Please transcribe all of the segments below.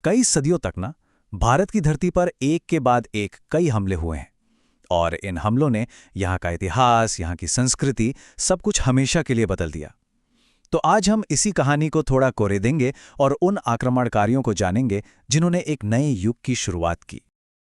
कई सदियों तक ना भारत की धरती पर एक के बाद एक कई हमले हुए हैं। और इन हमलों ने यहाँ का इतिहास, यहाँ की संस्कृति, सब कुछ हमेशा के लिए बदल दिया। तो आज हम इसी कहानी को थोड़ा कोरे देंगे और उन आक्रमणकारियों को जानेंगे जिन्होंने एक नए युग की शुरुआत की।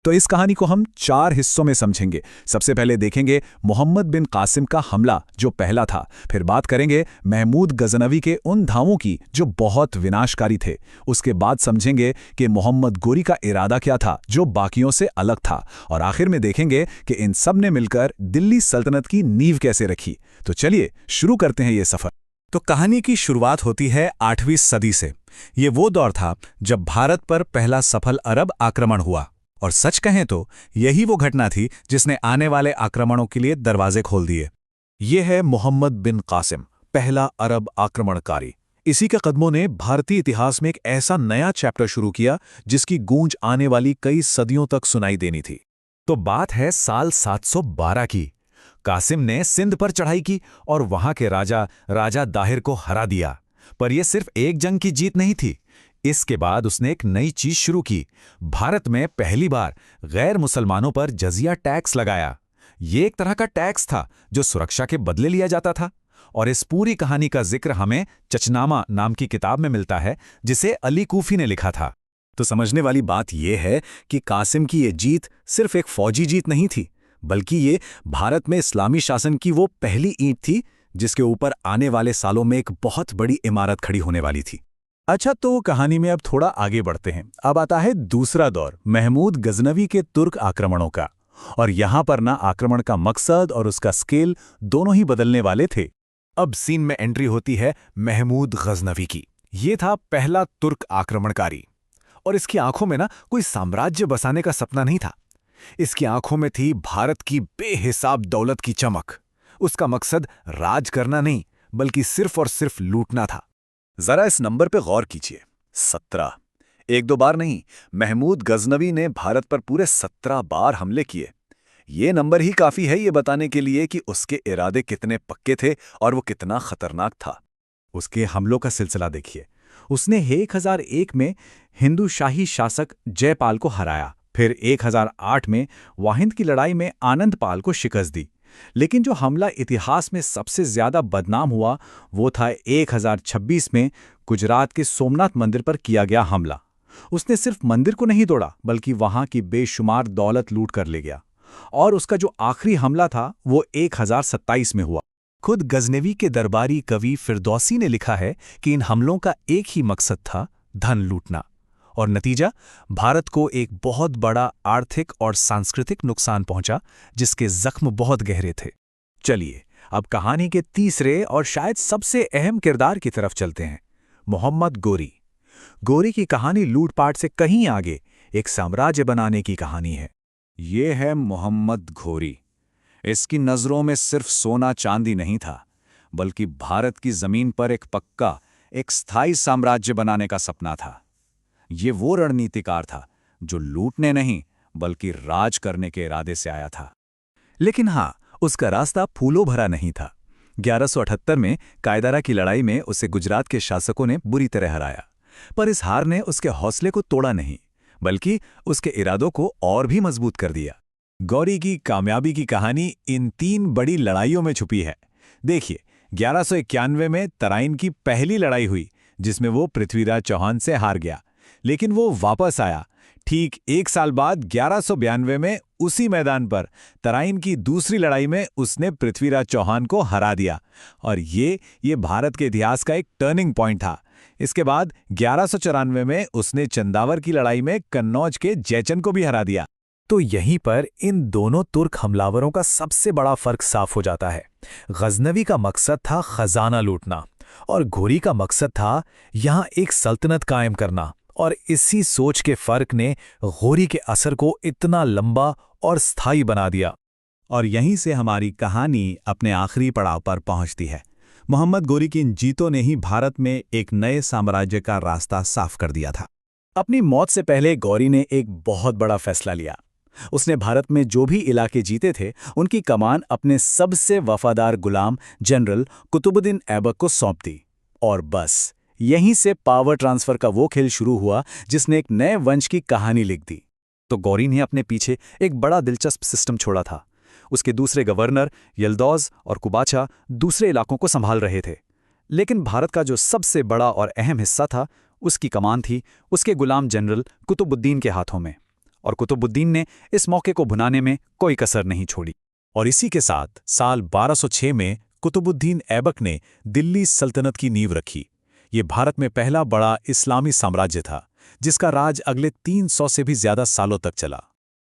तो इस कहानी को हम 4 हिस्सों में समझेंगे। सबसे पहले देखेंगे मोहम्मद बिन कासिम का हमला जो पहला था। फिर बात करेंगे महमूद गजनवी के उन धावों की जो बहुत विनाशकारी थे। उसके बाद समझेंगे कि मोहम्मद गोरी का इरादा क्या था जो बाकियों से अलग था। और आखिर में देखेंगे कि इन सब ने मिलकर दिल्ली सल्तनत की नींव कैसे रखी। तो चलिए शुरू करते हैं ये सफर। तो कहानी की शुरुआत होती है 8वीं सदी से। ये वो दौर था जब भारत पर पहला सफल अरब आक्रमण हुआ। और सच कहें तो यही वो घटना थी जिसने आने वाले आक्रमणों के लिए दरवाजे खोल दिए। ये है मोहम्मद बिन कासिम, पहला अरब आक्रमणकारी। इसी के कदमों ने भारतीय इतिहास में एक ऐसा नया चैप्टर शुरू किया जिसकी गूंज आने वाली कई सदियों तक सुनाई देनी थी। तो बात है साल 712 की। कासिम ने सिंध पर चढ़ाई की और वहां के राजा दाहिर को हरा दिया। पर यह सिर्फ एक जंग की जीत नहीं थी। इसके बाद उसने एक नई चीज शुरू की। भारत में पहली बार गैर मुसलमानों पर जजिया टैक्स लगाया। ये एक तरह का टैक्स था जो सुरक्षा के बदले लिया जाता था। और इस पूरी कहानी का जिक्र हमें चचनामा नाम की किताब में मिलता है जिसे अली कूफी ने लिखा था। तो समझने वाली बात यह है कि कासिम की ये जीत सिर्फ एक फौजी जीत नहीं थी, बल्कि ये भारत में इस्लामी शासन की वो पहली ईंट थी जिसके ऊपर आने वाले सालों में एक बहुत बड़ी इमारत खड़ी होने वाली थी। अच्छा, तो कहानी में अब थोड़ा आगे बढ़ते हैं। अब आता है दूसरा दौर, महमूद गजनवी के तुर्क आक्रमणों का। और यहां पर ना आक्रमण का मकसद और उसका स्केल दोनों ही बदलने वाले थे। अब सीन में एंट्री होती है महमूद गजनवी की। ये था पहला तुर्क आक्रमणकारी। और इसकी आंखों में ना कोई साम्राज्य बसाने का सपना नहीं था। इसकी आंखों में थी भारत की बेहिसाब दौलत की चमक। उसका मकसद राज करना नहीं, बल्कि सिर्फ और सिर्फ लूटना था। जरा इस नंबर पे गौर कीजिए, 17। एक दो बार नहीं, महमूद गजनवी ने भारत पर पूरे 17 बार हमले किए। ये नंबर ही काफी है ये बताने के लिए कि उसके इरादे कितने पक्के थे और वो कितना खतरनाक था। उसके हमलों का सिलसिला देखिए। उसने 1001 में हिंदू शाही शासक जयपाल को हराया। फिर 1008 में वाहिंद की लड़ाई में आनंदपाल को शिकस्त दी। लेकिन जो हमला इतिहास में सबसे ज्यादा बदनाम हुआ वो था 1026 में गुजरात के सोमनाथ मंदिर पर किया गया हमला। उसने सिर्फ मंदिर को नहीं तोड़ा, बल्कि वहां की बेशुमार दौलत लूट कर ले गया। और उसका जो आखिरी हमला था वो 1027 में हुआ। खुद गजनवी के दरबारी कवि फिरदौसी ने लिखा है कि इन हमलों का एक ही मकसद था, धन लूटना। और नतीजा, भारत को एक बहुत बड़ा आर्थिक और सांस्कृतिक नुकसान पहुंचा जिसके जख्म बहुत गहरे थे। चलिए अब कहानी के तीसरे और शायद सबसे अहम किरदार की तरफ चलते हैं, मोहम्मद गोरी। गोरी की कहानी लूटपाट से कहीं आगे एक साम्राज्य बनाने की कहानी है। ये है मोहम्मद घोरी। इसकी नजरों में सिर्फ सोना चांदी नहीं था, बल्कि भारत की जमीन पर एक पक्का, एक स्थायी साम्राज्य बनाने का सपना था। ये वो रणनीतिकार था जो लूटने नहीं बल्कि राज करने के इरादे से आया था। लेकिन हाँ, उसका रास्ता फूलों भरा नहीं था। 1178 में कायदारा की लड़ाई में उसे गुजरात के शासकों ने बुरी तरह हराया। पर इस हार ने उसके हौसले को तोड़ा नहीं, बल्कि उसके इरादों को और भी मजबूत कर दिया। गौरी की कामयाबी की कहानी इन 3 बड़ी लड़ाइयों में छुपी है। देखिए, 1191 में तराइन की पहली लड़ाई हुई जिसमें वो पृथ्वीराज चौहान से हार गया, लेकिन वो वापस आया। ठीक 1 साल बाद 1192 में उसी मैदान पर तराइन की दूसरी लड़ाई में उसने पृथ्वीराज चौहान को हरा दिया। और ये भारत के इतिहास का एक टर्निंग पॉइंट था। इसके बाद 1194 में उसने चंदावर की लड़ाई में कन्नौज के जयचंद को भी हरा दिया। तो यहीं पर इन दोनों तुर्क हमलावरों का सबसे बड़ा फर्क साफ हो जाता है। गजनवी का मकसद था खजाना लूटना और घोरी का मकसद था यहां एक सल्तनत कायम करना। और इसी सोच के फर्क ने घोरी के असर को इतना लंबा और स्थायी बना दिया। और यहीं से हमारी कहानी अपने आखिरी पड़ाव पर पहुंचती है। मोहम्मद गोरी की इन जीतों ने ही भारत में एक नए साम्राज्य का रास्ता साफ कर दिया था। अपनी मौत से पहले गौरी ने एक बहुत बड़ा फैसला लिया। उसने भारत में जो भी इलाके जीते थे उनकी कमान अपने सबसे वफादार गुलाम जनरल कुतुबुद्दीन ऐबक को सौंप दी। और बस यहीं से पावर ट्रांसफर का वो खेल शुरू हुआ जिसने एक नए वंश की कहानी लिख दी। तो गौरी ने अपने पीछे एक बड़ा दिलचस्प सिस्टम छोड़ा था। उसके दूसरे गवर्नर यल्दौज और कुबाचा दूसरे इलाकों को संभाल रहे थे, लेकिन भारत का जो सबसे बड़ा और अहम हिस्सा था, उसकी कमान थी उसके गुलाम जनरल कुतुबुद्दीन के हाथों में। और कुतुबुद्दीन ने इस मौके को भुनाने में कोई कसर नहीं छोड़ी। और इसी के साथ साल 1206 में कुतुबुद्दीन ऐबक ने दिल्ली सल्तनत की नींव रखी। ये भारत में पहला बड़ा इस्लामी साम्राज्य था, जिसका राज अगले 300 से भी ज्यादा सालों तक चला।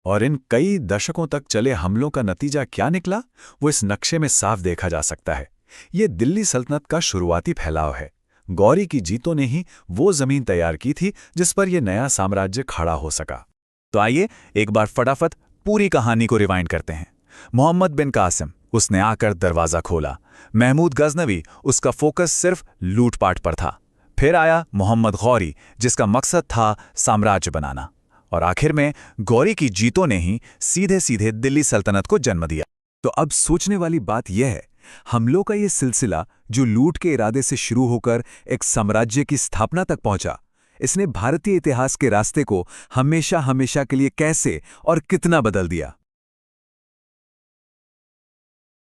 और इन कई दशकों तक चले हमलों का नतीजा क्या निकला, वो इस नक्शे में साफ देखा जा सकता है। ये दिल्ली सल्तनत का शुरुआती फैलाव है। गौरी की जीतों ने ही वो जमीन तैयार की थी जिस पर यह नया साम्राज्य खड़ा हो सका। तो आइए एक बार फटाफट पूरी कहानी को रिवाइंड करते हैं। मोहम्मद बिन कासिम, उसने आकर दरवाजा खोला। महमूद गजनवी, उसका फोकस सिर्फ लूटपाट पर था। फिर आया मोहम्मद गौरी, जिसका मकसद था साम्राज्य बनाना। और आखिर में गौरी की जीतों ने ही सीधे सीधे दिल्ली सल्तनत को जन्म दिया। तो अब सोचने वाली बात यह है, हमलों का ये सिलसिला जो लूट के इरादे से शुरू होकर एक साम्राज्य की स्थापना तक पहुंचा, इसने भारतीय इतिहास के रास्ते को हमेशा हमेशा के लिए कैसे और कितना बदल दिया।